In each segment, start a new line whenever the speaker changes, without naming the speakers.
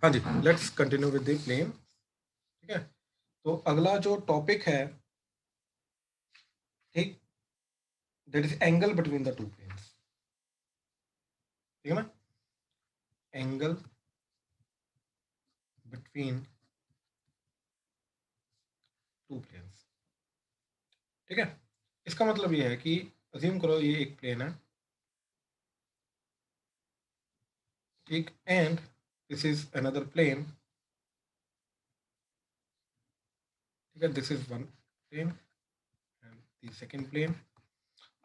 हाँ जी, let's continue with the plane. ठीक है, तो अगला जो टॉपिक है, ठीक, that is angle between the two planes. ठीक है ना, एंगल बिटवीन टू प्लेन्स। ठीक है, इसका मतलब ये है कि अज्यूम करो ये एक प्लेन है, ठीक, and this is another plane. ठीक है, this is one plane and the second plane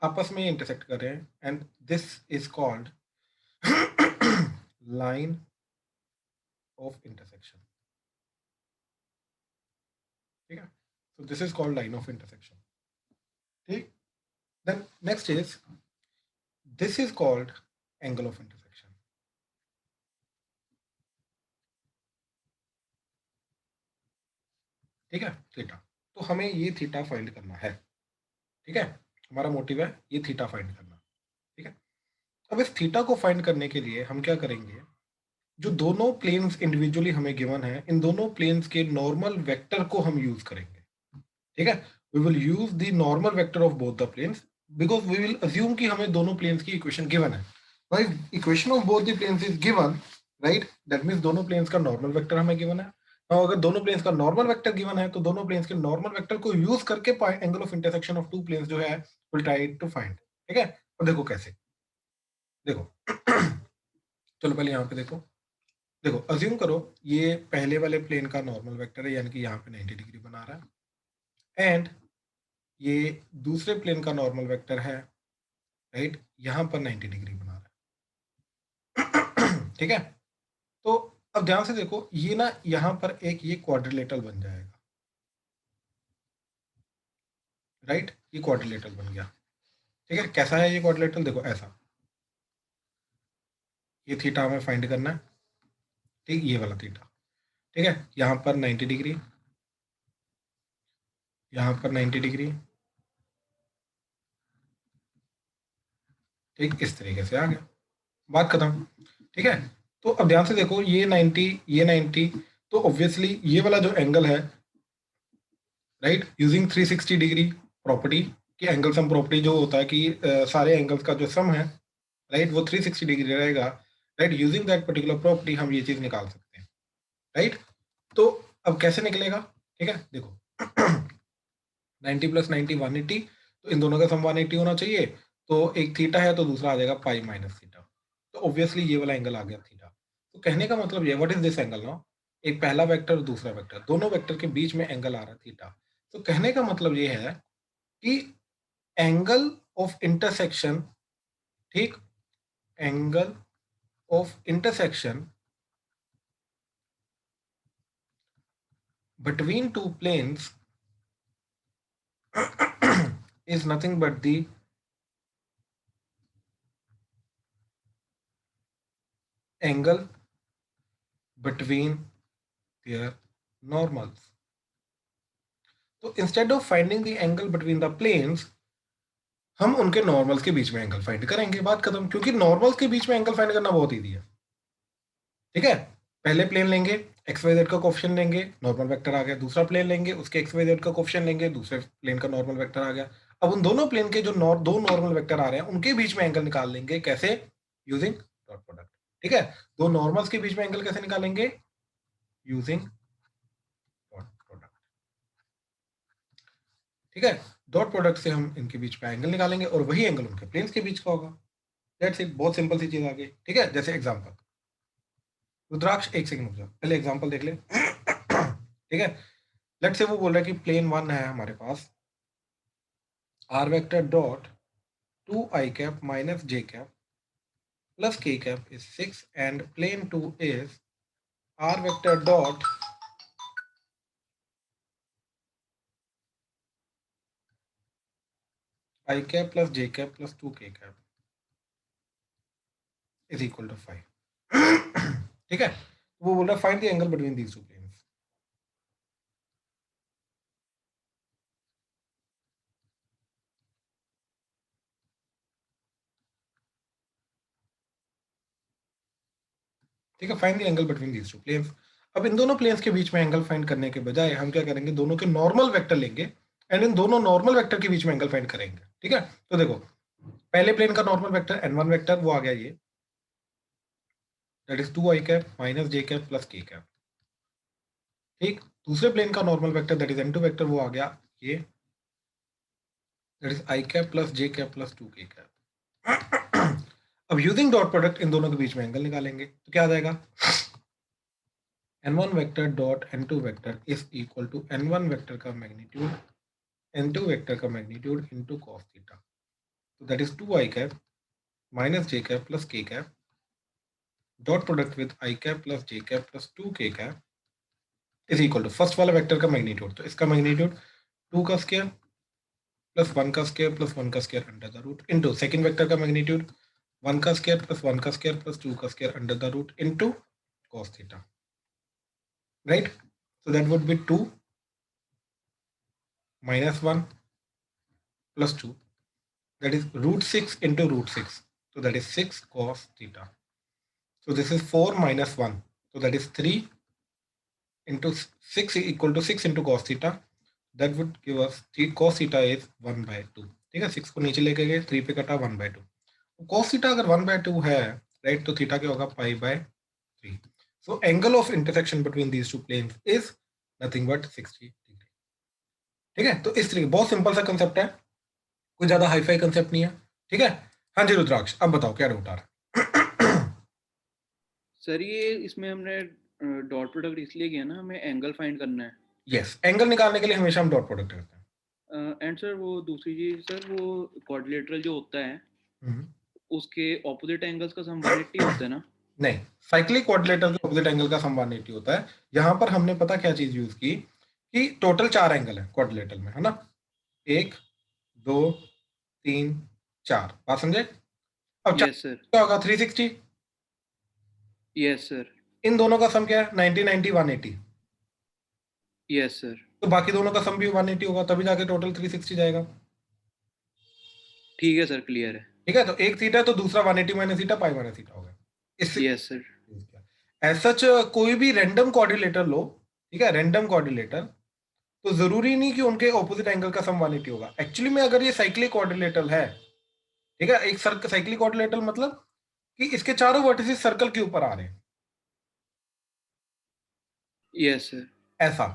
आपस में इंटरसेक्ट कर रहे हैं, and this is called line of intersection. ठीक है, so this is called line of intersection. ठीक, then next is this is called angle of intersection. ठीक है, थीटा। तो हमें ये थीटा फाइंड करना है। ठीक है, हमारा मोटिव है ये थीटा फाइंड करना। ठीक है, अब इस थीटा को फाइंड करने के लिए हम क्या करेंगे, जो दोनों प्लेन्स इंडिविजुअली हमें गिवन है, इन दोनों प्लेन्स के नॉर्मल वेक्टर को हम यूज करेंगे। ठीक है, we will use the normal vector of both the planes because we will assume कि हमें दोनों प्लेन्स की इक्वेशन गिवन है। भाई, equation of both the planes is given, right, that means दोनों प्लेन्स का नॉर्मल वेक्टर हमें गिवन है। और अगर दोनों प्लेन्स का नॉर्मल वेक्टर गिवन है तो दोनों प्लेन्स के नॉर्मल वेक्टर को यूज करके angle of intersection of two planes जो है विल ट्राई टू फाइंड। ठीक है, और देखो कैसे, देखो चलो पहले यहाँ पे देखो। देखो अज्यूम करो ये पहले वाले प्लेन का नॉर्मल वेक्टर है, यानी कि यहाँ पे 90 डिग्री बना रहा है, एंड ये दूसरे प्लेन का नॉर्मल वेक्टर है, राइट, यहाँ पर 90 डिग्री बना रहा है। ठीक है, तो अब ध्यान से देखो ये ना यहाँ पर एक ये क्वाड्रिलेटरल बन जाएगा, राइट, ये क्वाड्रिलेटरल बन गया। ठीक है, कैसा है ये क्वाड्रिलेटरल, देखो ऐसा, ये थीटा हमें फाइंड करना है। ठीक, ये वाला थीटा। ठीक है, यहाँ पर 90 डिग्री, यहाँ पर 90 डिग्री। ठीक, इस तरीके से आ गया, बात खत्म। ठीक है, तो अब ध्यान से देखो ये 90, ये 90, तो ऑब्वियसली ये वाला जो एंगल है, राइट, यूजिंग 360 डिग्री प्रॉपर्टी की एंगल सम प्रॉपर्टी जो होता है कि सारे एंगल्स का जो सम है, राइट, वो 360 डिग्री रहेगा, right, using that particular property हम ये चीज निकाल सकते हैं, राइट। तो अब कैसे निकलेगा, ठीक है, देखो 90 प्लस 90 180, तो इन दोनों का सम 180 होना चाहिए। तो एक थीटा है तो दूसरा आ जाएगा पाई माइनस थीटा, तो ऑब्वियसली ये वाला एंगल आ गया थीटा। तो कहने का मतलब ये, what is this angle now, एक पहला वेक्टर और दूसरा वेक्टर, दोनों वेक्टर के बीच में एंगल आ रहा है थीटा। तो कहने का मतलब ये है कि एंगल ऑफ इंटरसेक्शन, ठीक, angle of intersection between two planes is nothing but the angle between their normals. तो instead of finding the angle between the planes, हम उनके नॉर्मल्स के बीच में एंगल फाइंड करेंगे, बात खत्म, क्योंकि नॉर्मल्स के बीच में एंगल फाइंड करना बहुत ईजी है। ठीक है, पहले प्लेन लेंगे, एक्स वाई जेड का कोफिशिएंट लेंगे, नॉर्मल वेक्टर आ गया, दूसरा प्लेन लेंगे, उसके एक्स वाई जेड का कोफिशिएंट लेंगे, दूसरे प्लेन का नॉर्मल वेक्टर आ गया। अब उन दोनों प्लेन के जो दो नॉर्मल वेक्टर आ रहे हैं उनके बीच में एंगल निकाल लेंगे, कैसे, यूजिंग डॉट प्रोडक्ट। ठीक है, दो नॉर्मल्स के बीच में एंगल कैसे निकालेंगे, यूजिंग डॉट प्रोडक्ट। ठीक है, डॉट प्रोडक्ट से हम इनके बीच में एंगल निकालेंगे और वही एंगल उनके प्लेन्स के बीच का होगा। दैट्स इट, बहुत सिंपल सी चीज आ गई। ठीक है, जैसे एग्जांपल, रुद्राक्ष एक सेकंड रुक जाओ, पहले एग्जांपल देख ले। ठीक है, लेट से वो बोल रहा है कि प्लेन वन है हमारे पास, R vector dot 2 i cap minus j cap plus k cap is 6, and plane 2 is R vector dot i cap plus j cap plus 2k cap is equal to 5। ठीक है, वो बोल रहा है find the angle between these two planes. ठीक है, find the angle between these two planes. अब इन दोनों प्लेन्स के बीच में एंगल फाइंड करने के बजाय हम क्या करेंगे, दोनों के नॉर्मल वेक्टर लेंगे एंड इन दोनों नॉर्मल वेक्टर के बीच में एंगल फाइंड करेंगे। ठीक है, तो देखो पहले प्लेन का नॉर्मल वेक्टर n1 वेक्टर वो आ गया ये, that is 2 i cap minus j cap plus k cap. ठीक, दूसरे प्लेन का normal vector that is n2 vector वो आ गया ये, that is i cap plus j cap plus 2k cap. अब यूजिंग डॉट प्रोडक्ट इन दोनों के बीच में एंगल निकालेंगे तो क्या आ जाएगा, n1 vector dot n2 vector is equal to n1 vector का मैग्नीट्यूड n2 वेक्टर का मैग्नीट्यूड इनटू cos थीटा, तो that is 2 i cap minus j cap plus k cap dot product with i cap plus j cap plus 2k cap is equal to first वाला vector का magnitude, तो इसका magnitude 2 का square plus 1 का square plus 1 का square under the root into second vector का magnitude 1 का square plus 1 का स्क्वायर प्लस 2 का square under the root into cos theta, right. So that would be 2 minus 1 plus 2, that is root 6 into root 6, so that is 6 cos theta. So this is 4 minus 1, so that is 3 into 6 equal to 6 into cos theta, that would give us cos theta is 1 by 2। ठीक है, 6 को नीचे लेके गए, 3 पे कटा 1 by 2, cos theta अगर 1 by 2 है, राइट, तो थीटा क्या होगा, पाई by 3। So angle of intersection between these two planes is nothing but 60 degree। ठीक है, तो इस तरीके बहुत सिंपल सा कंसेप्ट है, कोई ज्यादा हाईफाई कंसेप्ट नहीं है। ठीक है, हाँ जी रुद्राक्ष, अब बताओ क्या डाउट आ रहा है।
सर ये इसमें हमने डॉट प्रोडक्ट इसलिए किया ना, हमें एंगल फाइंड करना है।
यस, एंगल निकालने के लिए हमेशा हम डॉट प्रोडक्ट करते हैं।
एंड सर वो दूसरी चीज सर, वो क्वाड्रिलेटरल जो होता है उसके ऑपोजिट एंगल्स का सम 180 होता है ना?
नहीं, साइक्लिक क्वाड्रिलेटरल के ऑपोजिट एंगल का सम 180 होता है। यहाँ पर हमने पता क्या चीज यूज की कि टोटल 4 एंगल है क्वाड्रिलेटरल में, है ना, 1 2 3 4, बात समझे। अब
यस सर।
क्या होगा, 360।
Yes sir.
इन दोनों का सम क्या है, 90 90 180।
Yes sir.
तो बाकी दोनों का सम भी 180 होगा, तभी जाके टोटल 360 जाएगा।
ठीक है सर, क्लियर है।
ठीक है, तो एक थीटा तो दूसरा 180 minus theta pi minus theta होगा। इससे
यस सर।
एज सच कोई भी रैंडम कोऑर्डिनेटर लो, ठीक है, रैंडम कोऑर्डिनेटर, तो जरूरी नहीं कि उनके ऑपोजिट एंगल का सम 180 होगा। एक्चुअली में अगर ये साइक्लिक कोऑर्डिनेटर है, ठीक है, एक साइक्लिक कोऑर्डिनेटर मतलब कि इसके चारों वर्टिसेस सर्कल के ऊपर आ रहे हैं,
यस सर।
ऐसा।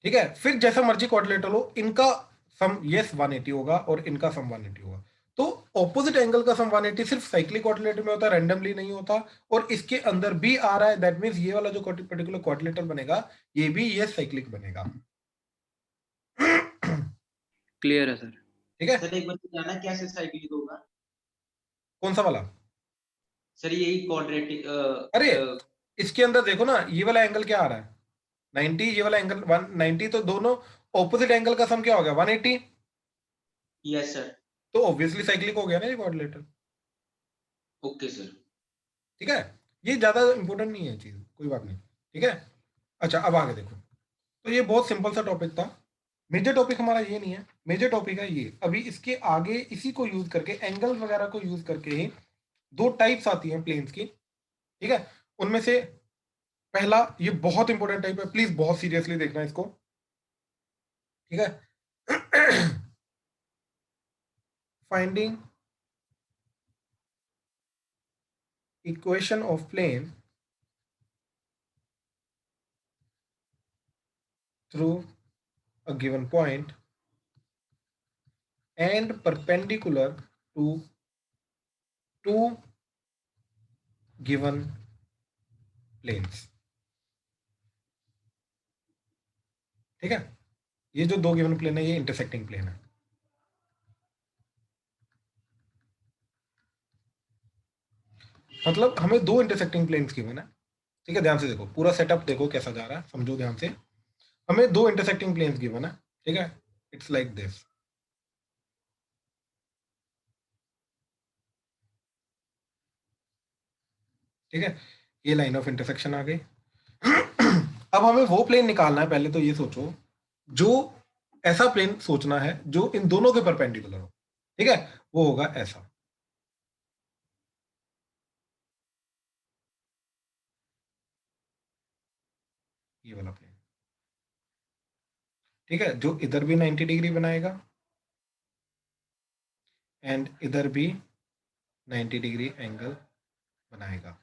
ठीक है, फिर जैसा मर्जी कोऑर्डिनेटर हो, इनका सम यस 180 होगा और इनका सम 180 होगा। तो ऑपोजिट एंगल का सम 180 सिर्फ साइक्लिक कोऑर्डिनेटर में होता है, रैंडमली नहीं होता। और इसके अंदर भी आ रहा है, दैट मींस ये वाला जो पर्टिकुलर कोऑर्डिनेटर बनेगा ये भी ये साइक्लिक बनेगा।
क्लियर है सर।
ठीक है
सर एक बार जाना कैसे साइक्लिक होगा?
कौन सा वाला?
सर यही क्वाड्रेटिक
अरे इसके अंदर देखो ना, ये वाला एंगल क्या आ रहा है 90, ये वाला एंगल 190, तो दोनों ऑपोजिट एंगल का सम क्या हो गया 180।
Yes sir.
तो ऑब्वियसली साइक्लिक हो गया ना ये कोऑर्डिनेटर।
Okay sir.
ठीक है, ये ज्यादा इंपॉर्टेंट नहीं है चीज, कोई बात नहीं। ठीक है, अच्छा अब आगे देखो, तो ये बहुत सिंपल सा टॉपिक था। मेजर टॉपिक हमारा ये नहीं है, मेजर टॉपिक है ये। अभी इसके आगे इसी को यूज करके, एंगल वगैरह को यूज करके ही दो टाइप्स आती हैं प्लेन्स की। ठीक है, उनमें से पहला, ये बहुत इंपॉर्टेंट टाइप है, प्लीज बहुत सीरियसली देखना इसको। ठीक है, finding equation of plane through a given point and perpendicular to two given planes। ठीक है, ये जो दो गिवन प्लेन है ये इंटरसेक्टिंग प्लेन है। मतलब हमें दो इंटरसेक्टिंग प्लेन्स गिवन है। ठीक है, ध्यान से देखो, पूरा सेटअप देखो कैसा जा रहा है, समझो ध्यान से। हमें दो इंटरसेक्टिंग प्लेन्स गिवन है, ठीक है, इट्स लाइक दिस। ठीक है, ये लाइन ऑफ इंटरसेक्शन आ गई। अब हमें वो प्लेन निकालना है, पहले तो ये सोचो, जो ऐसा प्लेन सोचना है जो इन दोनों के परपेंडिकुलर हो। ठीक है, वो होगा ऐसा। ये वाला प्लेन, ठीक है, जो इधर भी 90 डिग्री बनाएगा एंड इधर भी 90 डिग्री एंगल बनाएगा,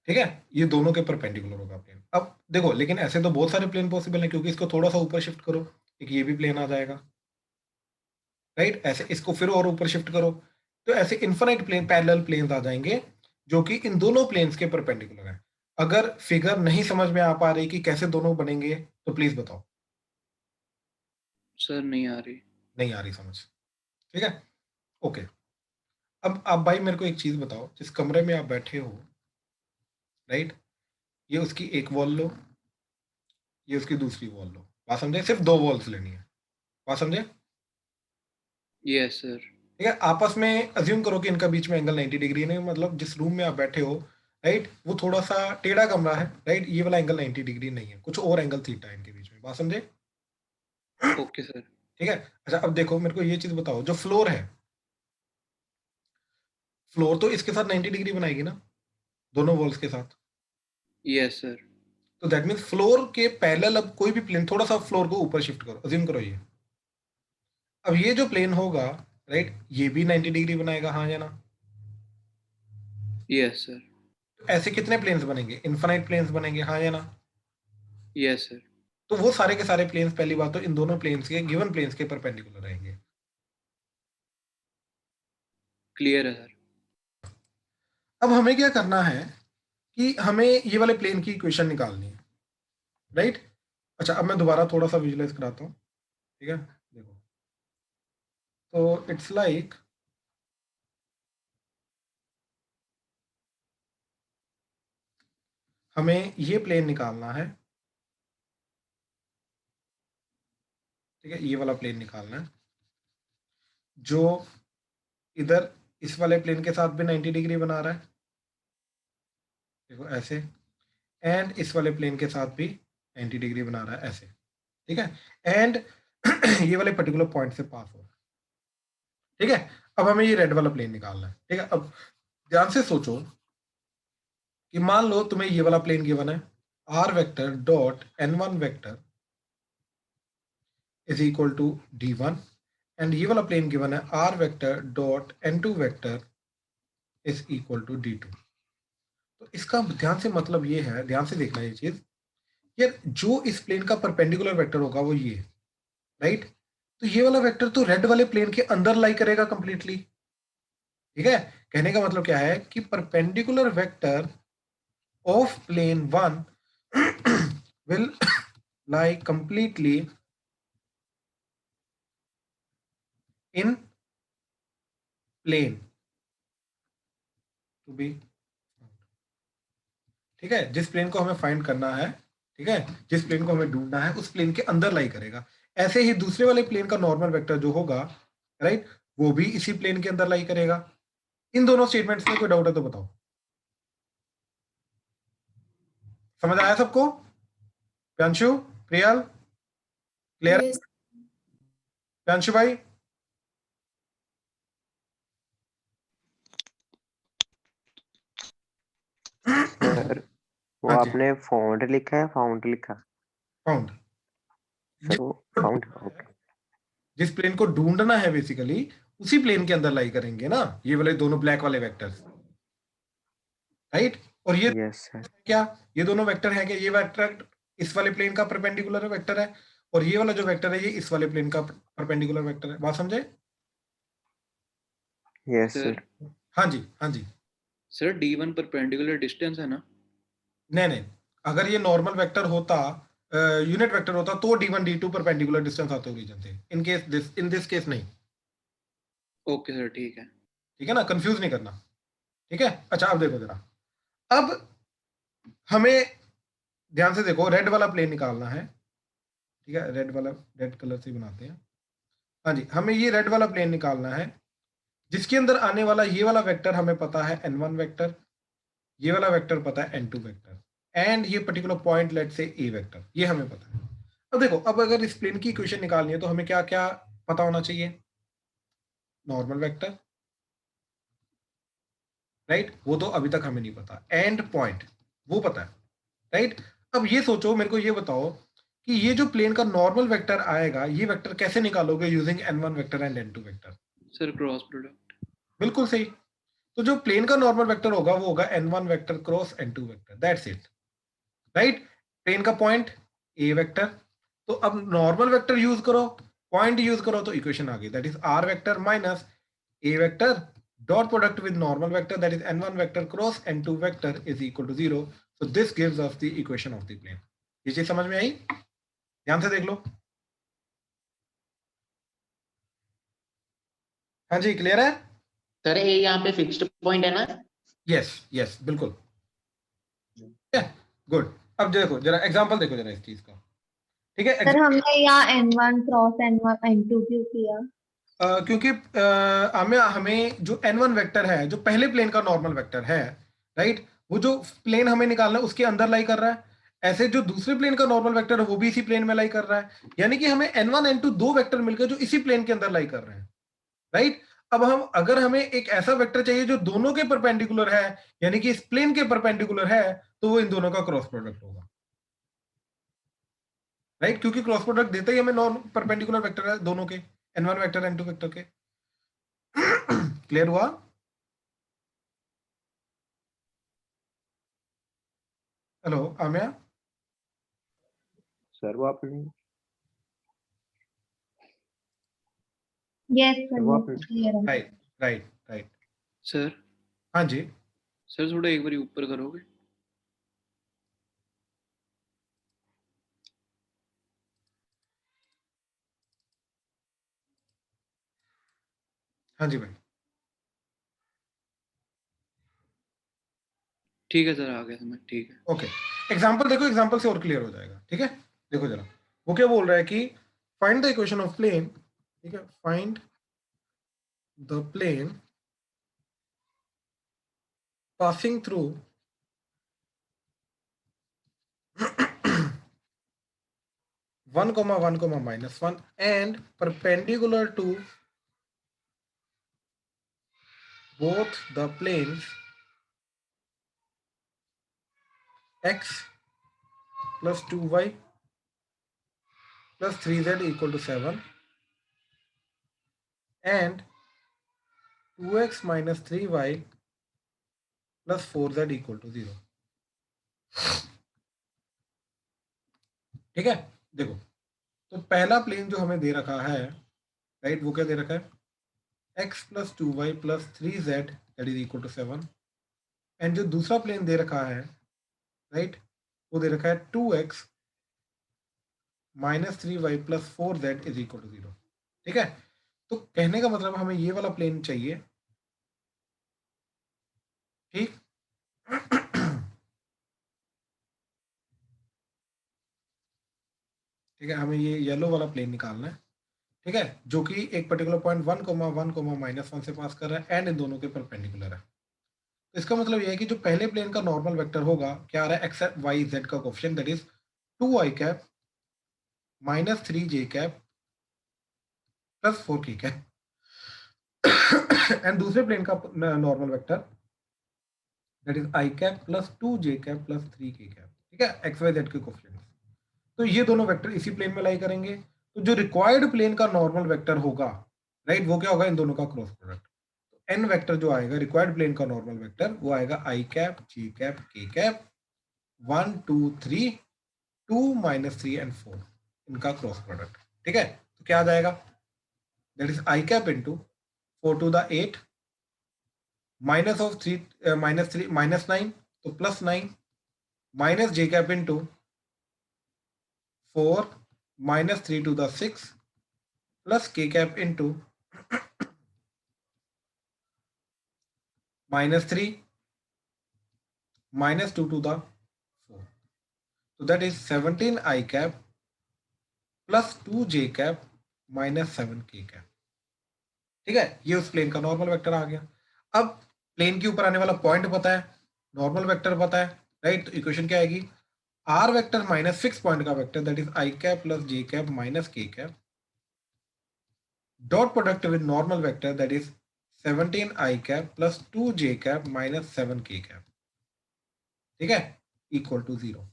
ठीक है, ये दोनों के परपेंडिकुलर होगा प्लेन। अब देखो, लेकिन ऐसे तो बहुत सारे प्लेन पॉसिबल हैं, क्योंकि इसको थोड़ा सा ऊपर शिफ्ट करो, एक ये भी प्लेन आ जाएगा, राइट, ऐसे इसको फिर और ऊपर शिफ्ट करो, तो ऐसे इन्फिनाइट प्लेन, पैरेलल प्लेन्स आ जाएंगे जो कि इन दोनों प्लेन्स के परपेंडिकुलर है। अगर फिगर नहीं समझ में आ पा रही कि कैसे दोनों बनेंगे तो प्लीज बताओ।
सर नहीं आ रही।
नहीं आ रही समझ, ठीक है, ओके। अब आप भाई मेरे को एक चीज बताओ, जिस कमरे में आप बैठे हो, राइट, ये उसकी एक वॉल लो, ये उसकी दूसरी वॉल लो, बात समझे, सिर्फ 2 वॉल्स लेनी है, बात समझे,
यस सर।
ठीक है, आपस में अज्यूम करो कि इनका बीच में एंगल 90 डिग्री है, मतलब जिस रूम में आप बैठे हो, राइट, वो थोड़ा सा टेढ़ा कमरा है, राइट, ये वाला एंगल 90 डिग्री नहीं है, कुछ और एंगल थीटा है इनके बीच में, बात समझे,
ओके सर।
ठीक है। अच्छा अब देखो, मेरे को ये चीज बताओ, जो फ्लोर है, फ्लोर तो इसके साथ 90 डिग्री बनाएगी ना, दोनों वॉल्स के साथ,
यस सर।
तो दैट मीन्स फ्लोर के पैरेलल अब कोई भी प्लेन थोड़ा सा फ्लोर को ऊपर शिफ्ट करो, अज्यूम करो ये, अब ये जो प्लेन होगा, राइट, ये भी 90 डिग्री बनाएगा, हाँ या ना,
यस सर।
तो ऐसे कितने प्लेन्स बनेंगे, इन्फिनाइट प्लेन्स बनेंगे, हाँ या ना,
यस सर।
तो वो सारे के सारे प्लेन्स, पहली बात तो इन दोनों प्लेन्स के, गिवन प्लेन्स के परपेंडिकुलर रहेंगे।
क्लियर है सर।
अब हमें क्या करना है कि हमें ये वाले प्लेन की इक्वेशन निकालनी है, राइट। अच्छा अब मैं दोबारा थोड़ा सा विजुलाइज कराता हूँ, ठीक है, देखो, तो इट्स लाइक हमें ये प्लेन निकालना है, ठीक है, ये वाला प्लेन निकालना है, जो इधर इस वाले प्लेन के साथ भी 90 डिग्री बना रहा है, देखो ऐसे, एंड इस वाले प्लेन के साथ भी 90 डिग्री बना रहा है ऐसे, ठीक है, एंड ये वाले पर्टिकुलर पॉइंट से पास हो रहा है, ठीक है। अब हमें ये रेड वाला प्लेन निकालना है, ठीक है। अब ध्यान से सोचो कि मान लो तुम्हें ये वाला प्लेन गिवन है, r vector dot n1 vector is equal to d1, and ये वाला प्लेन गिवन है, r vector dot n2 vector is equal to d2। तो इसका ध्यान से मतलब ये है, ध्यान से देखना ये चीज, यार जो इस प्लेन का परपेंडिकुलर वेक्टर होगा वो ये, राइट, तो ये वाला वेक्टर तो रेड वाले प्लेन के अंदर लाई करेगा कंप्लीटली, ठीक है। कहने का मतलब क्या है कि perpendicular vector of plane 1 will lie completely in plane to be, ठीक है, जिस प्लेन को हमें फाइंड करना है, ठीक है, जिस प्लेन को हमें ढूंढना है उस प्लेन के अंदर लाई करेगा। ऐसे ही दूसरे वाले प्लेन का नॉर्मल वेक्टर जो होगा, राइट, वो भी इसी प्लेन के अंदर लाई करेगा। इन दोनों स्टेटमेंट्स में कोई डाउट है तो बताओ, समझ आया सबको, प्यांशु, प्रियल, क्लियर,
यस
प्यांशु भाई,
सर वो
हाँ जी,
आपने फाउंड लिखा है, फाउंड लिखा
फाउंड,
सर, वो फाउंड, ओके।
जिस प्लेन को ढूंढना है बेसिकली उसी प्लेन के अंदर लाई करेंगे ना ये वाले दोनों ब्लैक वाले वेक्टर्स, राइट। और ये
यस सर।
क्या, ये दोनों वेक्टर है क्या, ये वेक्टर इस वाले प्लेन का परपेंडिकुलर वेक्टर है, और ये वाला जो वेक्टर है ये इस वाले प्लेन का परपेंडिकुलर वेक्टर है, बात समझे,
यस
सर
सर।
हाँ जी, हाँ जी,
सर D1 परपेंडिकुलर डिस्टेंस है ना?
नहीं नहीं, अगर ये नॉर्मल वेक्टर होता, यूनिट वेक्टर होता तो d1 d2 परपेंडिकुलर डिस्टेंस आते ओरिजिन से, इन दिस केस नहीं,
ओके सर ठीक है।
ठीक है ना, कंफ्यूज नहीं करना, ठीक है। अच्छा अब देखो जरा, अब हमें ध्यान से देखो, रेड वाला प्लेन निकालना है, ठीक है, रेड वाला, रेड कलर से बनाते हैं, हाँ जी, हमें ये रेड वाला प्लेन निकालना है जिसके अंदर आने वाला ये वाला वेक्टर हमें पता है n1 वेक्टर, ये वाला वेक्टर पता है n2 वेक्टर, एंड ये पर्टिकुलर पॉइंट लेट से a वेक्टर, ये हमें पता है। अब देखो, अब अगर इस प्लेन की इक्वेशन निकालनी है तो हमें क्या क्या पता होना चाहिए, नॉर्मल वेक्टर, राइट, वो तो अभी तक हमें नहीं पता, एंड पॉइंट वो पता है, राइट। अब ये सोचो, मेरे को ये बताओ कि ये जो प्लेन का नॉर्मल वेक्टर आएगा, ये वेक्टर कैसे निकालोगे using n1 vector and n2 vector?
Sir cross product.
बिल्कुल सही। तो जो प्लेन का नॉर्मल वेक्टर होगा वो होगा n1 vector cross n2 vector, that's it, right? Plane का पॉइंट a वेक्टर, तो अब नॉर्मल वेक्टर यूज करो, पॉइंट यूज करो, तो इक्वेशन आ गई, that is r vector minus a vector dot product with normal vector, that is n1 vector cross n2 vector is equal to 0. So this gives us the equation of the plane. ये चीज समझ में आई? ध्यान से देख लो. हाँ जी, clear है?
Sir ये यहाँ पे फिक्स्ड पॉइंट है ना?
यस यस बिल्कुल, गुड. अब देखो जरा एग्जांपल देखो जरा इस चीज का, ठीक है?
सर हमने यहाँ n1 क्रॉस n2 क्यों किया?
क्योंकि हमें जो n1 वेक्टर है, जो पहले प्लेन का नॉर्मल वेक्टर है, राइट, वो जो प्लेन हमें निकालना है उसके अंदर लाई कर रहा है. ऐसे जो दूसरे प्लेन का नॉर्मल वेक्टर है वो भी इसी प्लेन में लाई कर रहा है, यानी कि हमें n1 n2 दो वेक्टर मिलकर जो इसी प्लेन के अंदर लाई कर रहे हैं, राइट? अब अगर हमें एक ऐसा वेक्टर चाहिए जो दोनों के परपेंडिकुलर है, यानी कि इस प्लेन के परपेंडिकुलर है, तो वो इन दोनों का क्रॉस प्रोडक्ट होगा, राइट? क्योंकि क्रॉस प्रोडक्ट देता ही हमें नॉन परपेंडिकुलर वेक्टर है दोनों के, n1 वेक्टर n2 वेक्टर के. क्लियर हुआ? हेलो आम्या?
सर वो आपने
यस
सर वो
सर,
आपने
क्लियर है।
Right right right.
सर
हाँ जी.
सर थोड़ा एक बार ऊपर करोगे?
हाँ जी भाई.
ठीक है सर, आ गया समझ, ठीक है.
ओके, एग्जांपल देखो, एग्जांपल से और क्लियर हो जाएगा, ठीक है? देखो जरा, वो क्या बोल रहा है कि find the equation of plane, ठीक है? Find the plane passing through (1, 1, -1) and perpendicular to both the planes x plus 2y plus 3z equal to 7 and 2x minus 3y plus 4z equal to 0. ठीक है? देखो, तो पहला plane जो हमें दे रखा है, राइट, वो क्या दे रखा है? x plus 2y plus 3z that is equal to 7. And जो दूसरा प्लेन दे रखा है, राइट, वो दे रखा है 2x minus 3y plus 4z is equal to 0. ठीक है? तो कहने का मतलब हमें ये वाला प्लेन चाहिए, ठीक? ठीक है, हमें ये येलो वाला प्लेन निकालना है, ठीक है, जो कि एक पर्टिकुलर पॉइंट 1, 1, -1 से पास कर रहा है एंड इन दोनों के परपेंडिकुलर है. तो इसका मतलब ये है कि जो पहले प्लेन का नॉर्मल वेक्टर होगा, क्या आ रहा है? एक्स वाई जेड का coefficient, that is 2i cap minus 3j cap plus 4k cap. And दूसरे प्लेन का normal vector that is i cap plus 2j cap plus 3k cap. ठीक है, एक्स वाई जेड के coefficient. तो ये दोनों vector इसी प्लेन में लाई करेंगे. तो जो रिक्वायर्ड प्लेन का नॉर्मल वेक्टर होगा, राइट, वो क्या होगा? इन दोनों का क्रॉस प्रोडक्ट. एन वेक्टर जो आएगा रिक्वायर्ड प्लेन का नॉर्मल वेक्टर, वो आएगा i cap j cap k cap 1 2 3 2 -3 and 4, इनका क्रॉस प्रोडक्ट. ठीक है, तो क्या आ जाएगा? That is i cap into 4 to the 8 minus of 3 -3 -9, तो plus 9 minus j cap into 4 -3 to the 6 plus k cap into -3 -2 to the 4. So that is 17i cap plus 2j cap minus 7k cap. ठीक है, ये उस plane का normal vector आ गया. अब plane के ऊपर आने वाला पॉइंट पता है, नॉर्मल वेक्टर पता है, राइट? तो इक्वेशन क्या आएगी? R vector minus fix point का vector, that is I cap plus J cap minus K cap dot product with normal vector, that is 17i cap plus 2j cap minus 7k cap. ठीक है, equal to 0.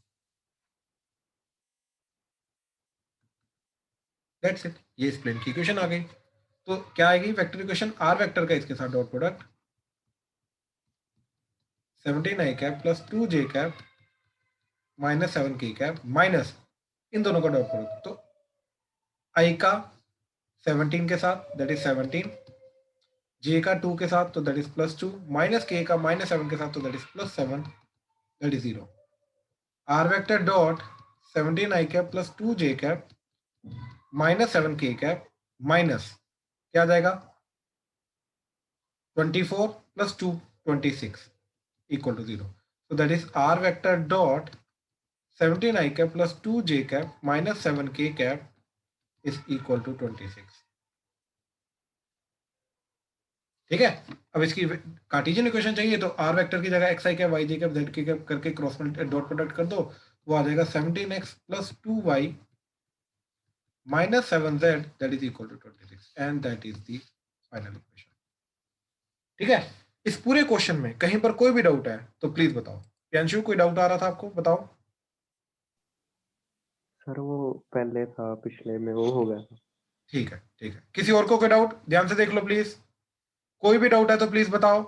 That's it, ये इस plane की equation आ गई। तो क्या आएगी वेक्टर इक्वेशन, आर वेक्टर का इसके साथ dot product 17 I cap plus 2 J cap minus 7 K cap minus इन दोनों का डॉट प्रोडक्ट, तो आई का 17 के साथ दैट इज 17, जे का 2 के साथ तो दैट इज +2, माइनस के का -7 के साथ तो that is +7, that is 0। R vector dot 17 I cap plus 2 J cap -7 K cap minus क्या आ जाएगा 24 plus 2 26 equal to 0। so that is r vector dot 17 i cap plus 2 j cap minus 7 k cap is equal to 26। ठीक है, अब इसकी Cartesian equation चाहिए तो r vector की जगह x i cap y j cap z k cap करके cross dot product कर दो, वो आ जाएगा 17x plus 2y minus 7z that is equal to 26 and that is the final equation। ठीक है, इस पूरे क्वेश्चन में कहीं पर कोई भी डाउट है तो प्लीज बताओ। प्रियांशु कोई डाउट आ रहा था आपको, बताओ।
सर वो पहले था पिछले में वो हो गया था।
ठीक है ठीक है, किसी और को कोई डाउट, ध्यान से देख लो प्लीज, कोई भी डाउट है तो प्लीज बताओ।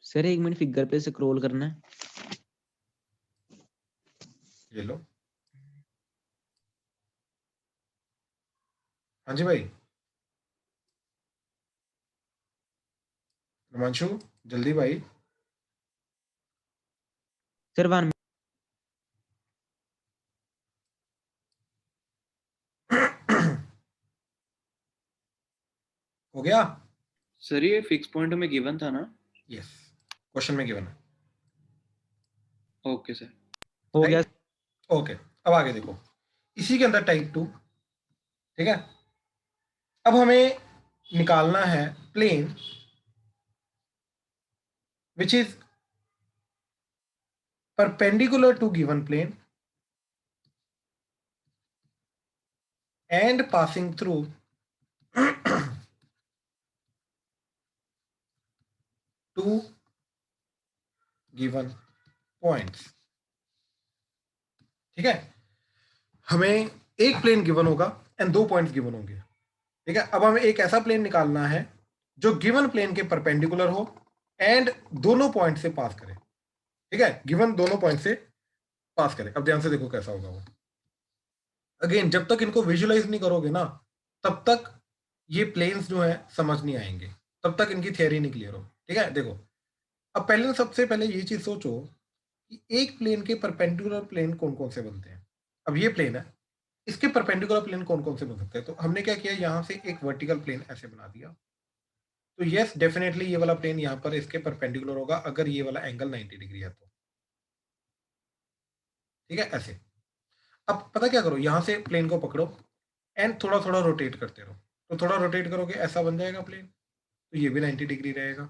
सर 1 मिनट फिगर पे स्क्रॉल करना है।
ये लो, हाँ जी भाई हिमांशु जल्दी भाई।
सर 1
हो गया?
सर ये फिक्स पॉइंट में गिवन था ना?
यस, क्वेश्चन में गिवन है।
ओके सर,
हो गया।
ओके, अब आगे देखो, इसी के अंदर टाइप 2। ठीक है, अब हमें निकालना है plane which is perpendicular to given plane and passing through two given points। ठीक है, हमें एक प्लेन गिवन होगा एंड 2 पॉइंट्स गिवन होंगे। ठीक है, अब हमें एक ऐसा प्लेन निकालना है जो गिवन प्लेन के परपेंडिकुलर हो एंड दोनों पॉइंट से पास करे। ठीक है, गिवन दोनों पॉइंट से पास करे। अब ध्यान से देखो कैसा होगा वो। अगेन जब तक इनको विजुअलाइज नहीं करोगे ना तब तक ये प्लेन्स जो है समझ नहीं आएंगे, तब तक इनकी थियरी नहीं क्लियर हो। ठीक है, देखो अब पहले सबसे पहले ये चीज सोचो कि एक प्लेन के परपेंडिकुलर प्लेन कौन कौन से बनते हैं। अब ये प्लेन है, इसके परपेंडिकुलर प्लेन कौन कौन से बन सकते हैं। तो हमने क्या किया, यहाँ से एक वर्टिकल प्लेन ऐसे बना दिया, तो यस डेफिनेटली ये वाला प्लेन यहाँ पर इसके परपेंडिकुलर होगा अगर ये वाला एंगल 90 डिग्री है तो। ठीक है, ऐसे। अब पता क्या करो, यहाँ से प्लेन को पकड़ो एंड थोड़ा थोड़ा रोटेट करते रहो, तो थोड़ा रोटेट करोगे ऐसा बन जाएगा प्लेन, तो ये भी 90 डिग्री रहेगा।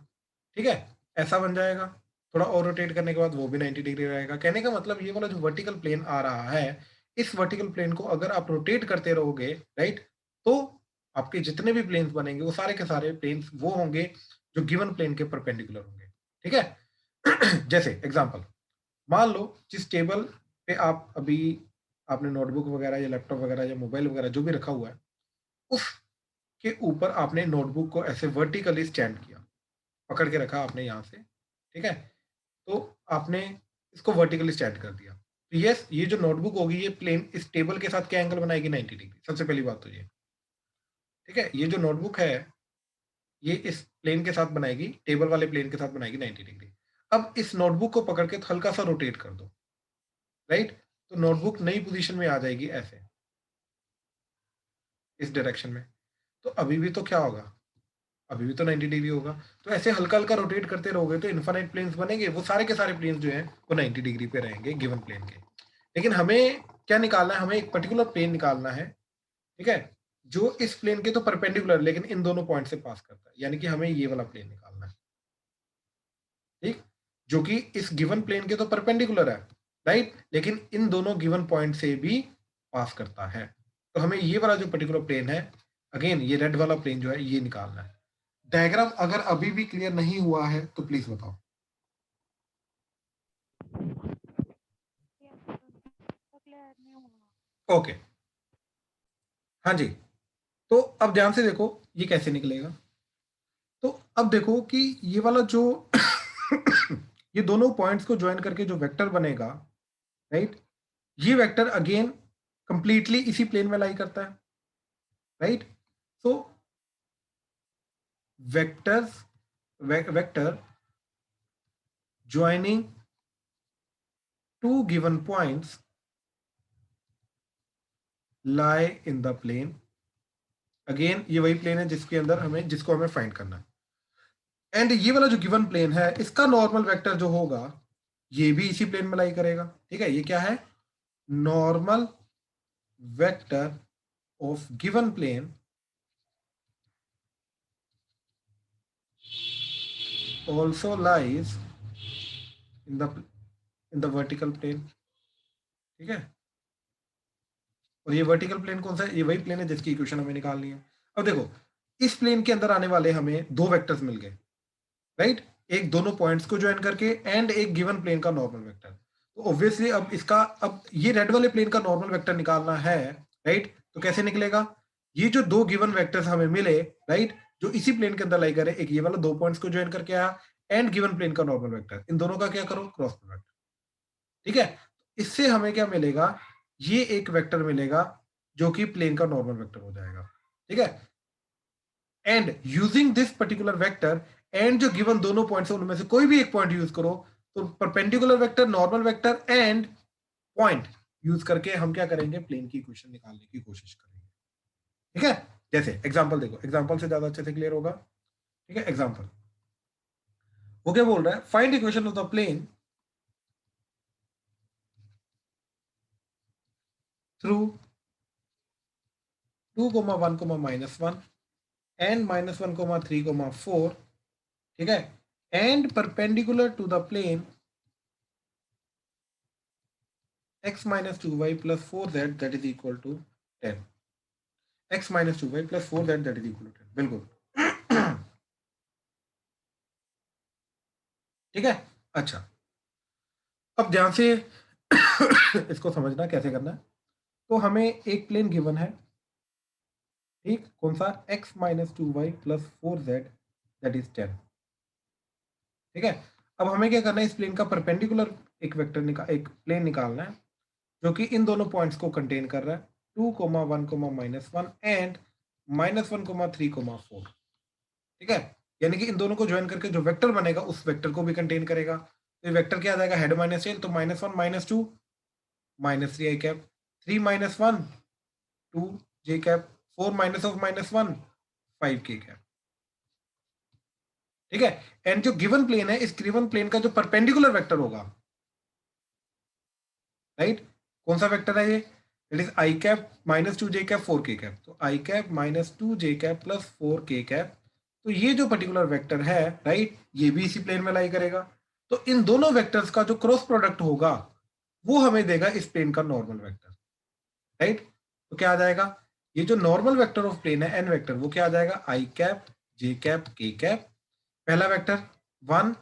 ठीक है, ऐसा बन जाएगा, थोड़ा और रोटेट करने के बाद वो भी 90 डिग्री रहेगा। कहने का मतलब ये वाला जो वर्टिकल प्लेन आ रहा है, इस वर्टिकल प्लेन को अगर आप रोटेट करते रहोगे राइट, तो आपके जितने भी प्लेन्स बनेंगे वो सारे के सारे प्लेन्स वो होंगे जो गिवन प्लेन के परपेंडिकुलर होंगे। ठीक है जैसे एग्जांपल, मान लो जिस टेबल पे आप अभी आपने नोटबुक वगैरह या लैपटॉप वगैरह या मोबाइल वगैरह जो भी रखा हुआ है, उसके ऊपर आपने नोटबुक को ऐसे वर्टिकली स्टैंड किया, पकड़ के रखा आपने यहाँ से। ठीक है, तो आपने इसको वर्टिकली स्टैंड कर दिया, तो यस ये जो नोटबुक होगी ये प्लेन इस टेबल के साथ क्या एंगल बनाएगी 90 डिग्री। सबसे पहली बात तो ये। ठीक है, ये जो नोटबुक है ये इस प्लेन के साथ बनाएगी, टेबल वाले प्लेन के साथ बनाएगी 90 डिग्री। अब इस नोटबुक को पकड़ के हल्का सा रोटेट कर दो राइट, तो नोटबुक नई पोजीशन में आ जाएगी ऐसे इस डायरेक्शन में, तो अभी भी तो क्या होगा, अभी भी तो 90 डिग्री होगा। तो ऐसे हल्का हल्का रोटेट करते रहोगे तो इन्फिनिट प्लेन्स बनेंगे, वो सारे के सारे प्लेन्स जो हैं वो 90 डिग्री पे रहेंगे गिवन प्लेन के। लेकिन हमें क्या निकालना है, हमें एक पर्टिकुलर प्लेन निकालना है। ठीक है, जो इस प्लेन के तो परपेंडिकुलर लेकिन इन दोनों पॉइंट से पास करता है, यानी कि हमें ये वाला प्लेन निकालना है। ठीक, जो कि इस गिवन प्लेन के तो परपेंडिकुलर है राइट, लेकिन इन दोनों गिवन पॉइंट से भी पास करता है। तो हमें ये वाला जो पर्टिकुलर प्लेन है, अगेन ये रेड वाला प्लेन जो है ये निकालना है। डायग्राम अगर अभी भी क्लियर नहीं हुआ है तो प्लीज बताओ। ओके, हाँ जी। तो अब ध्यान से देखो ये कैसे निकलेगा। तो अब देखो कि ये वाला जो ये दोनों पॉइंट्स को ज्वाइन करके जो वेक्टर बनेगा, राइट, ये वेक्टर अगेन कंप्लीटली इसी प्लेन में लाई करता है, right. So vector joining two given points lie in the plane. Again ये वही प्लेन है जिसको हमें फाइंड करना है। एंड ये वाला जो गिवन प्लेन है इसका नॉर्मल वेक्टर जो होगा ये भी इसी प्लेन में लाई करेगा, ठीक है। ये क्या है, normal vector of given plane also lies in the vertical plane, ठीक है। और ये वर्टिकल प्लेन कौन सा है, ये वही प्लेन है जिसकी इक्वेशन हमें निकालनी है। अब देखो इस प्लेन के अंदर आने वाले हमें दो वेक्टर्स मिल गए, राइट, एक दोनों पॉइंट्स को ज्वाइन करके एंड एक गिवन प्लेन का नॉर्मल वेक्टर। तो ऑब्वियसली अब ये रेड वाले प्लेन का नॉर्मल वेक्टर निकालना है, राइट। तो कैसे निकलेगा, ये जो दो गिवन वेक्टर्स हमें मिले, राइट, जो इसी प्लेन के अंदर लाई करे, एक ये वाला दो पॉइंट्स को ज्वाइन करके आया एंड गिवन प्लेन का नॉर्मल वेक्टर, इन दोनों का क्या करो, क्रॉस प्रोडक्ट, ठीक है। इससे हमें क्या मिलेगा, ये एक वेक्टर मिलेगा जो कि प्लेन का नॉर्मल वेक्टर हो जाएगा, ठीक है। And using this particular vector and जो गिवन दोनों पॉइंट्स है उनमें से कोई भी एक पॉइंट यूज करो, तो perpendicular vector, normal vector and point use करके हम क्या करेंगे, प्लेन की इक्वेशन निकालने की कोशिश करेंगे, ठीक है। जैसे एग्जांपल देखो, एग्जांपल से ज्यादा अच्छे से क्लियर होगा, ठीक है। एग्जांपल वो क्या बोल रहा है, find equation of the plane through 2, 1, -1 and -1, 3, 4, ठीक है, and perpendicular to the plane x - 2y + 4z that is equal to 10, x - 2y + 4z that is equal to 10, बिल्कुल ठीक है। अच्छा, अब ध्यान से इसको समझना कैसे करना है। तो हमें एक प्लेन गिवन है, ठीक, कौन सा, x - 2y + 4z that is 10, ठीक है। अब हमें क्या करना है, इस प्लेन का परपेंडिकुलर एक प्लेन निकालना है जो कि इन दोनों पॉइंट्स को कंटेन कर रहा है, 2, 1, -1 एंड -1, 3, 4, ठीक है। यानी कि इन दोनों को ज्वाइन करके जो वेक्टर बनेगा उस वेक्टर को भी कंटेन करेगा। तो ये वेक्टर क्या आ जाएगा, हेड माइनस टेल, तो -1, -2, -3 i cap, 3 - 1 2 j cap, 4 -1 5 k cap, ठीक है। एंड जो गिवन प्लेन है, इस गिवन प्लेन का जो परपेंडिकुलर वेक्टर होगा, राइट, कौन सा वेक्टर है ये, it is i cap -2 j cap 4 k cap, तो i cap -2 j cap + 4 k cap. तो ये जो पर्टिकुलर वेक्टर है, राइट, ये भी इसी प्लेन में लाई करेगा। तो इन दोनों वेक्टर्स का जो क्रॉस प्रोडक्ट होगा वो हमें देगा इस प्लेन का नॉर्मल वेक्टर, राइट। तो क्या आ जाएगा, ये जो नॉर्मल वेक्टर ऑफ प्लेन है एन वेक्टर, वो क्या आ जाएगा, i cap j cap k cap, पहला वेक्टर 1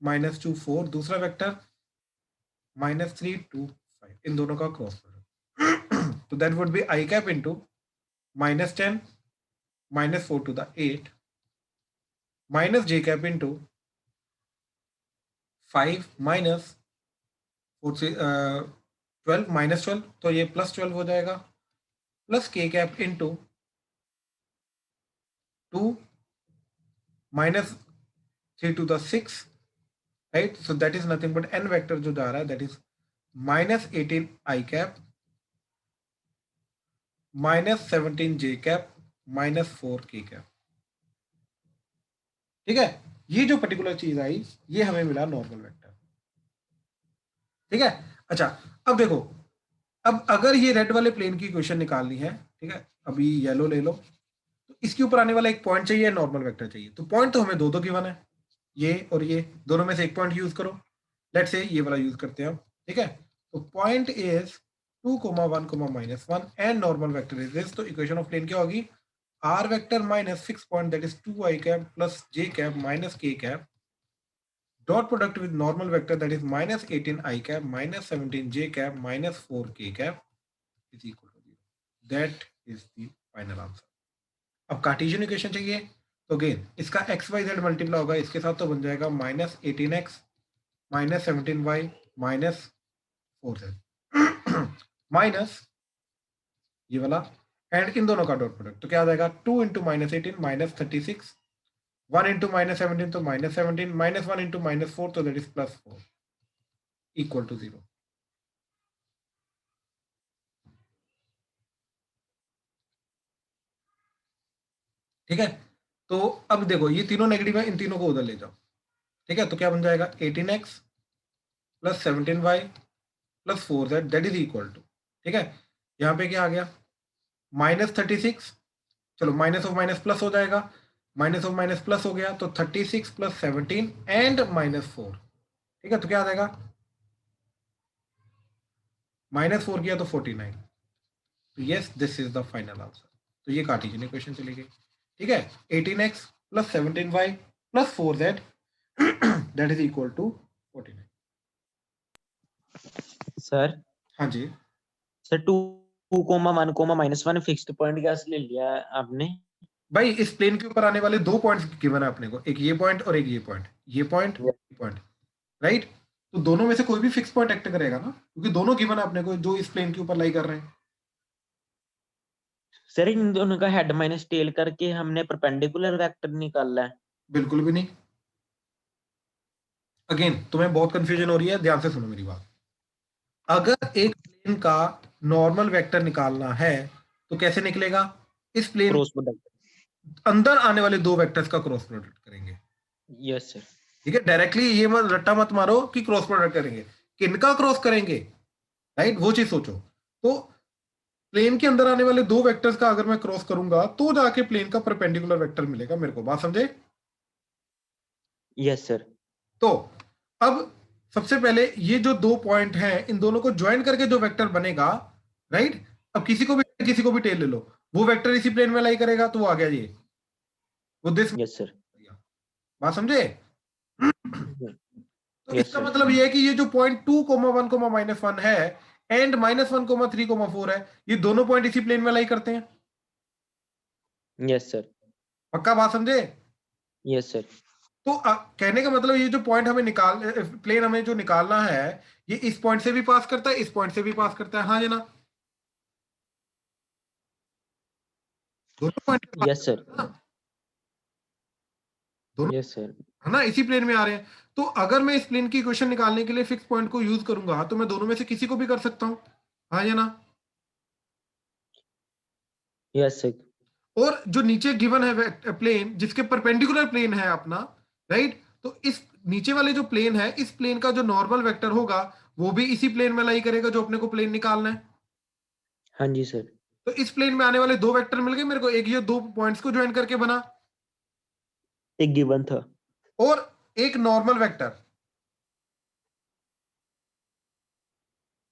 -2 4, दूसरा वेक्टर -3 2 5, इन दोनों का क्रॉस प्रोडक्ट। तो that would be i cap into -10 -4 to the 8 minus j cap into 5 minus 4 से 12 -12, तो ये +12 हो जाएगा, plus k cap into 2 -3 to the 6, right, so that is nothing but n vector जो जा रहा है, that is -18 i cap -17 j cap -4 k cap, ठीक है। ये जो पर्टिकुलर चीज आई ये हमें मिला नॉर्मल वेक्टर, ठीक है। अच्छा, अब देखो, अब अगर ये रेड वाले प्लेन की इक्वेशन निकालनी है, ठीक है, अभी येलो ले लो, तो इसके ऊपर आने वाला एक पॉइंट चाहिए, नॉर्मल वेक्टर चाहिए। तो पॉइंट तो हमें दो गिवन है, ये और ये, दोनों में से एक पॉइंट यूज करो, लेट्स से ये वाला यूज करते हैं हम, ठीक है। तो point is 2, 1, -1 and normal vector is this. तो इक्वेशन ऑफ प्लेन क्या होगी, r vector minus 6 point, that is 2 i cap plus j cap minus k cap, dot product with normal vector, that is -18 i cap minus 17 j cap minus 4 k cap is equal to that is the final answer. अब Cartesian equation चाहिए तो again इसका x Y Z multiply होगा इसके साथ, तो बन जाएगा -18x -17y -4z माइनस ये वाला एंड इन दोनों का डॉट प्रोडक्ट, तो क्या आ जाएगा 2 × -18 -36, 1 × -17 तो -17, -1 × -4 तो दैट इज +4 इक्वल टू 0। ठीक है, तो अब देखो ये तीनों नेगेटिव है, इन तीनों को उधर ले जाओ। ठीक है, तो क्या बन जाएगा 18x + 17y + 4z that is equal to, ठीक है, यहाँ पे क्या आ गया -36, चलो माइनस ऑफ माइनस प्लस हो जाएगा, माइनस ऑफ माइनस प्लस हो गया, तो 36 + 17 एंड -4। ठीक है, तो क्या आ जाएगा -4 किया तो 49। तो yes this is the final answer. तो ये कार्टेशियन इक्वेशन चली गई। ठीक है, 18x + 17y + 4z that is equal to 49।
Sir
हाँ जी,
सर 2,1, -1 फिक्स्ड पॉइंट कैसे ले लिया है आपने?
भाई इस प्लेन के ऊपर आने वाले 2 पॉइंट्स गिवन है अपने को, एक ये पॉइंट और एक ये पॉइंट, ये पॉइंट ये पॉइंट, राइट। तो दोनों में से कोई भी फिक्स पॉइंट एक्ट करेगा ना, क्योंकि दोनों गिवन है अपने को जो इस प्लेन के ऊपर लाई कर रहे हैं।
सर इन दोनों का हेड माइनस टेल करके हमने परपेंडिकुलर वेक्टर निकाला है।
बिल्कुल भी नहीं। अगेन तुम्हें बहुत कंफ्यूजन हो रही है, ध्यान से सुनो मेरी बात। अगर एक प्लेन का नॉर्मल वेक्टर निकालना है तो कैसे निकलेगा, इस प्लेन
क्रॉस प्रोडक्ट,
अंदर आने वाले 2 वेक्टर्स का क्रॉस प्रोडक्ट करेंगे।
Yes sir.
ठीक है, डायरेक्टली ये मत रट्टा मत मारो कि क्रॉस प्रोडक्ट करेंगे, किनका क्रॉस करेंगे, राइट, वो चीज सोचो। तो प्लेन के अंदर आने वाले 2 वेक्टर्स का अगर मैं क्रॉस करूंगा तो जाके प्लेन का परपेंडिकुलर वेक्टर मिलेगा मेरे को, बात समझे?
Yes sir.
तो अब सबसे पहले ये जो 2 पॉइंट हैं इन दोनों को ज्वाइन करके जो वेक्टर बनेगा, राइट। अब किसी को भी टेल ले लो, वो वेक्टर इसी प्लेन में लाई करेगा तो वो आ गया ये, वो दिस।
Yes sir.
बात समझे? तो
यस
इसका
सर।
मतलब ये है कि ये जो पॉइंट 2, 1, -1 है एंड -1, 3, 4 है, ये दोनों पॉइंट इसी प्लेन में लाई करते हैं।
Yes sir.
पक्का बात समझे?
Yes sir.
तो कहने का मतलब ये जो पॉइंट हमें प्लेन हमें जो निकालना है, ये इस पॉइंट से भी पास करता है, इस पॉइंट से भी पास करता है, हाँ या ना? दोनों पॉइंट
यस सर।
दोनों,
यस सर।
है ना, इसी प्लेन में आ रहे हैं। तो अगर मैं इस प्लेन की इक्वेशन निकालने के लिए फिक्स पॉइंट को यूज करूंगा तो मैं दोनों में से किसी को भी कर सकता हूं, हाँ या ना?
Yes sir.
और जो नीचे गिवन है प्लेन जिसके परपेंडिकुलर प्लेन है अपना, राइट, तो इस नीचे वाले जो प्लेन है, इस प्लेन का जो नॉर्मल वेक्टर होगा वो भी इसी प्लेन में लाई करेगा जो अपने को प्लेन निकालना है।
हाँ जी सर।
तो इस प्लेन में आने वाले 2 वेक्टर मिल गए मेरे को, एक ये 2 पॉइंट्स को ज्वाइन करके बना,
एक गिवन था।
और एक नॉर्मल वेक्टर,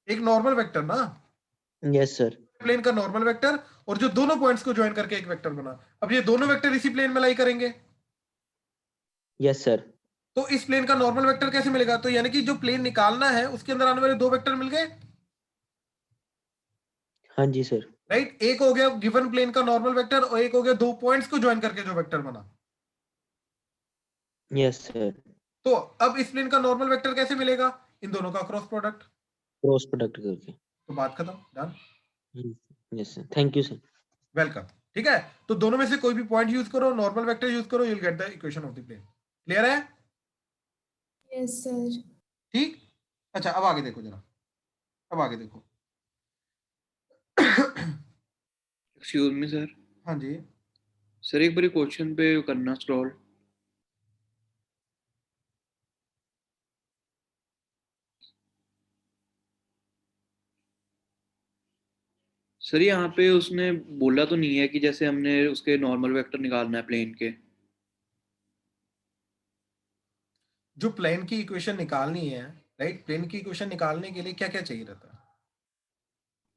एक नॉर्मल वेक्टर ना,
यस सर।
प्लेन का नॉर्मल वेक्टर, और जो दोनों पॉइंट्स को ज्वाइन करके एक वेक्टर बना। अब ये दोनों वेक्टर इसी प्लेन में लाई करेंगे,
यस सर।
तो इस प्लेन का नॉर्मल वेक्टर कैसे मिलेगा? तो यानी कि जो प्लेन निकालना है उसके अंदर आने वाले 2 वेक्टर मिल गए,
हाँ जी सर।
राइट। एक हो गया गिवन प्लेन का नॉर्मल वेक्टर और एक हो गया 2 पॉइंट्स को ज्वाइन करके जो वेक्टर बना।
Yes sir.
तो अब इस प्लेन का नॉर्मल वेक्टर कैसे मिलेगा? इन दोनों का क्रॉस प्रोडक्ट।
क्रॉस प्रोडक्ट करके।
तो बात खत्म, done.
Yes sir, thank you sir.
Welcome. ठीक है, तो दोनों में से कोई भी पॉइंट यूज करो, नॉर्मल वेक्टर यूज करो, you will get the equation of the plane. Clear है?
Yes sir.
ठीक। अच्छा, अब आगे देखो जरा, अब आगे देखो।
Excuse me sir.
हाँ जी,
सर एक बार क्वेश्चन पे करना स्क्रॉल। सर यहाँ पे उसने बोला तो नहीं है कि जैसे हमने उसके नॉर्मल वेक्टर निकालना है प्लेन के।
जो प्लेन की इक्वेशन निकालनी है, राइट, प्लेन की इक्वेशन निकालने के लिए क्या क्या चाहिए रहता है?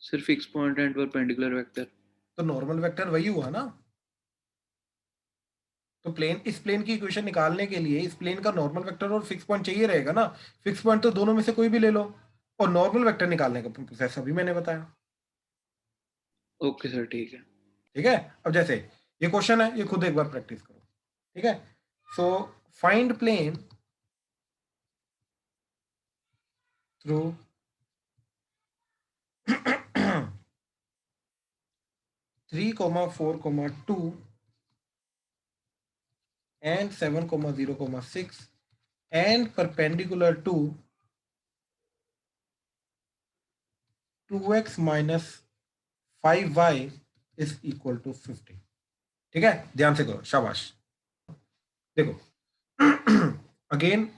Sir fix point and perpendicular vector.
तो नॉर्मल वेक्टर वही हुआ ना। तो प्लेन, इस प्लेन की इक्वेशन निकालने के लिए इस प्लेन का नॉर्मल वेक्टर और फिक्स पॉइंट चाहिए रहेगा ना। फिक्स पॉइंट तो दोनों में से कोई भी ले लो, और नॉर्मल वेक्टर निकालने का प्रोसेस अभी मैंने बताया।
ओके सर, ठीक है।
ठीक है, अब जैसे ये क्वेश्चन है, ये खुद एक बार प्रैक्टिस करो। ठीक है, so find plane through 3,4,2 and 7,0,6 and perpendicular to 2x minus 5y is equal to 50। ठीक है, ध्यान से करो, शाबाश। देखो अगेन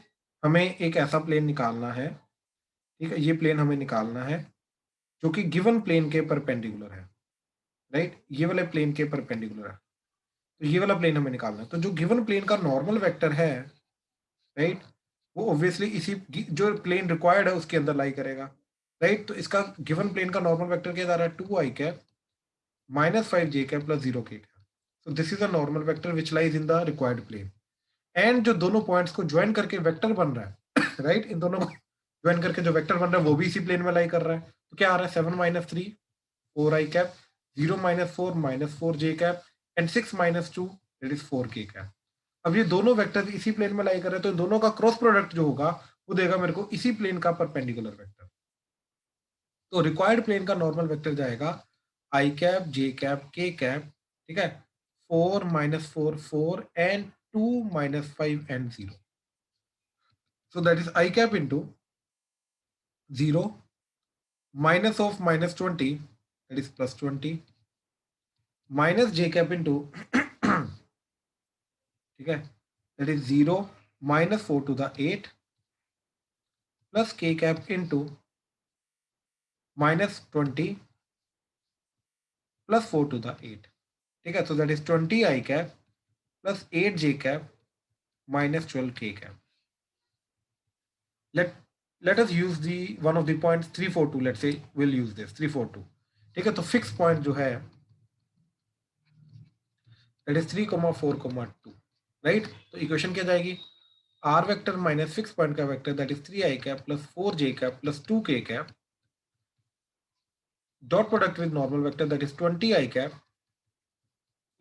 हमें एक ऐसा प्लेन निकालना है। ठीक है, ये प्लेन हमें निकालना है जो कि गिवन प्लेन के परपेंडिकुलर है, राइट, ये वाले प्लेन के परपेंडिकुलर है। तो ये वाला प्लेन हमें निकालना है। तो जो गिवन प्लेन का नॉर्मल वेक्टर है, राइट, वो ऑब्वियसली इसी जो प्लेन रिक्वायर्ड है उसके अंदर लाई करेगा, राइट। तो इसका गिवन प्लेन का नॉर्मल वेक्टर क्या जा रहा है, 2i cap minus 5j cap plus 0k cap. So this is a normal vector which lies in the required plane. And जो दोनों पॉइंट्स को ज्वाइन करके वेक्टर बन रहा है राइट, इन दोनों को ज्वाइन करके जो वेक्टर बन रहा है वो भी इसी प्लेन में लाई कर रहा है। तो क्या आ रहा है, 7 minus 3 4i cap, 0 minus 4 minus 4j cap and 6 minus 2 that is 4k cap. अब ये दोनों वेक्टर इसी प्लेन में लाई कर रहे हैं, तो इन दोनों का क्रॉस प्रोडक्ट जो होगा वो देगा मेरे को इसी प्लेन का परपेंडिकुलर वेक्टर। तो रिक्वायर्ड प्लेन का नॉर्मल वेक्टर जाएगा i cap, j cap, k cap, ठीक है, 4 minus 4 4 and 2 minus 5 and 0। So that is i cap into 0 minus of minus 20, that is plus 20, minus j cap into ठीक है, that is 0 minus 4 to the 8 plus k cap into minus 20 plus 4 to the 8। ठीक है, so that is 20 i cap plus 8 j cap minus 12 k cap। let us use the one of the points 342, let's say we'll use this 342। ठीक है, तो fix point जो है that is 3,4,2, right. तो equation क्या जाएगी, r vector minus fix point का vector that is 3i cap plus 4j cap plus 2k cap dot product with normal vector that is 20i cap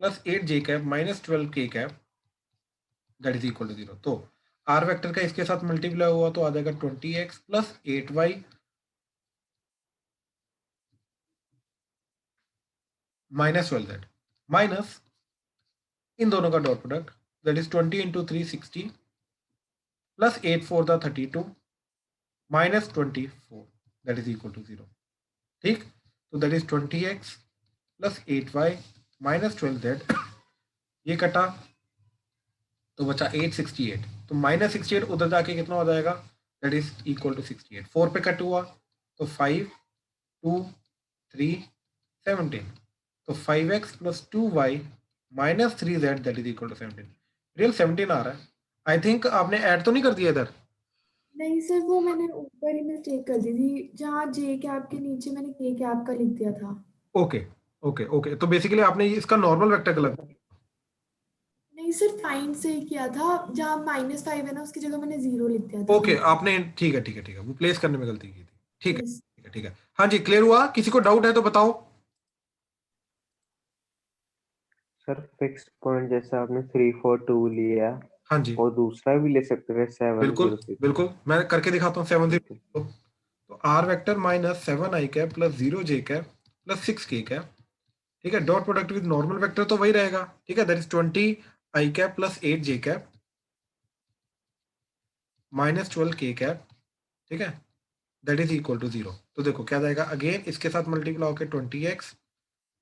plus 8j cap minus 12k cap that is equal to 0। तो r vector का इसके साथ multiply हुआ तो आ जाएगा 20x plus 8y minus 12z minus इन दोनों का dot product that is 20 into 3 60 plus 8 4 द 32 minus 24 that is equal to 0। ठीक, तो that is 20x plus 8y minus 12z ये कटा तो बचा 868, तो माइनस 68 उधर जाके कितना हो जाएगा, दैट इज इक्वल टू 68। 4 पे कट हुआ तो 5 2 3 17, तो 5x plus 2y minus 3z that is equal to 17। Real 17 आ रहा है। आई थिंक आपने ऐड तो नहीं कर दिया इधर?
नहीं सर, वो मैंने ऊपर ही मिस्टेक कर दी थी, जहाँ जे कैप के नीचे मैंने के कैप का लिख दिया था।
ओके ओके ओके, तो बेसिकली आपने इसका नॉर्मल वेक्टर गलत।
नहीं सर, फाइंड से ही किया था, जहाँ -5 है ना उसकी जगह मैंने 0 लिख दिया था।
ओके, आपने ठीक है ठीक है ठीक है, वो प्लेस करने में गलती की थी। ठीक है
Yes.
ठीक है ठीक है, हाँ जी, क्लियर हुआ? किसी को डाउट है तो बताओ।
सर फिक्स पॉइंट जैसा आपने 342 लिया,
हाँ जी,
और दूसरा भी ले सकते हैं
बिल्कुल
706।
बिल्कुल, मैं करके दिखाता हूँ। 7 तो r vector minus 7i cap plus 0j cap plus 6k cap, ठीक है, dot product with normal vector तो वही रहेगा, ठीक है, that is 20i cap plus 8j cap minus 12k cap, ठीक है, दैट इज इक्वल टू 0। तो देखो क्या जाएगा, अगेन इसके साथ मल्टीप्लाई होकर 20x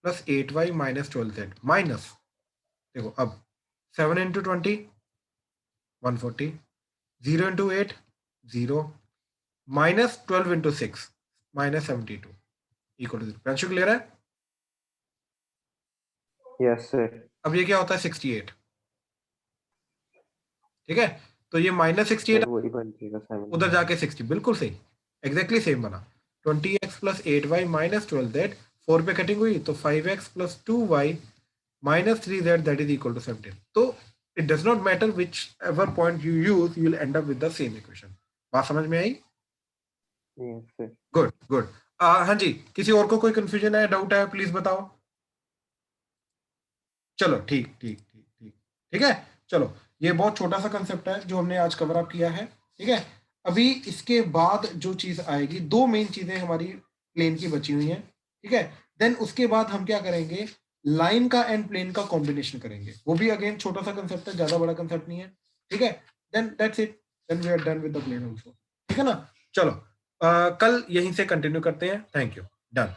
plus 8y minus 12z minus, देखो अब 7 into 20 140, 0 into 8 0, minus 12 into 6 minus 72 equal to 0। Priyanshu clear है?
Yes sir.
अब ये क्या होता है, 68, ठीक है, तो ये माइनस 68
वही बन जाएगा 7।
उधर जाके 60, बिल्कुल सही, एग्जैक्टली सेम बना। 20x plus 8y minus 12z, 4 पे कटिंग हुई तो 5x plus 2y minus 3z that is equal to 17। तो it does not matter whichever point you use, you will end up with the same equation. बात समझ में आई?
Yes sir.
Good good. हाँ जी, किसी और को कोई कंफ्यूजन है, डाउट है, प्लीज बताओ। चलो ठीक ठीक ठीक ठीक ठीक है। चलो, ये बहुत छोटा सा कंसेप्ट है जो हमने आज कवर अप किया है, ठीक है। अभी इसके बाद जो चीज आएगी, दो मेन चीजें हमारी प्लेन की बची हुई हैं, ठीक है। देन उसके बाद हम क्या करेंगे, लाइन का एंड प्लेन का कॉम्बिनेशन करेंगे, वो भी अगेन छोटा सा कंसेप्ट है, ज्यादा बड़ा कंसेप्ट नहीं है, ठीक है। Then that's it, then we are done with the plane also, ठीक है ना। चलो कल यहीं से कंटिन्यू करते हैं। Thank you, done.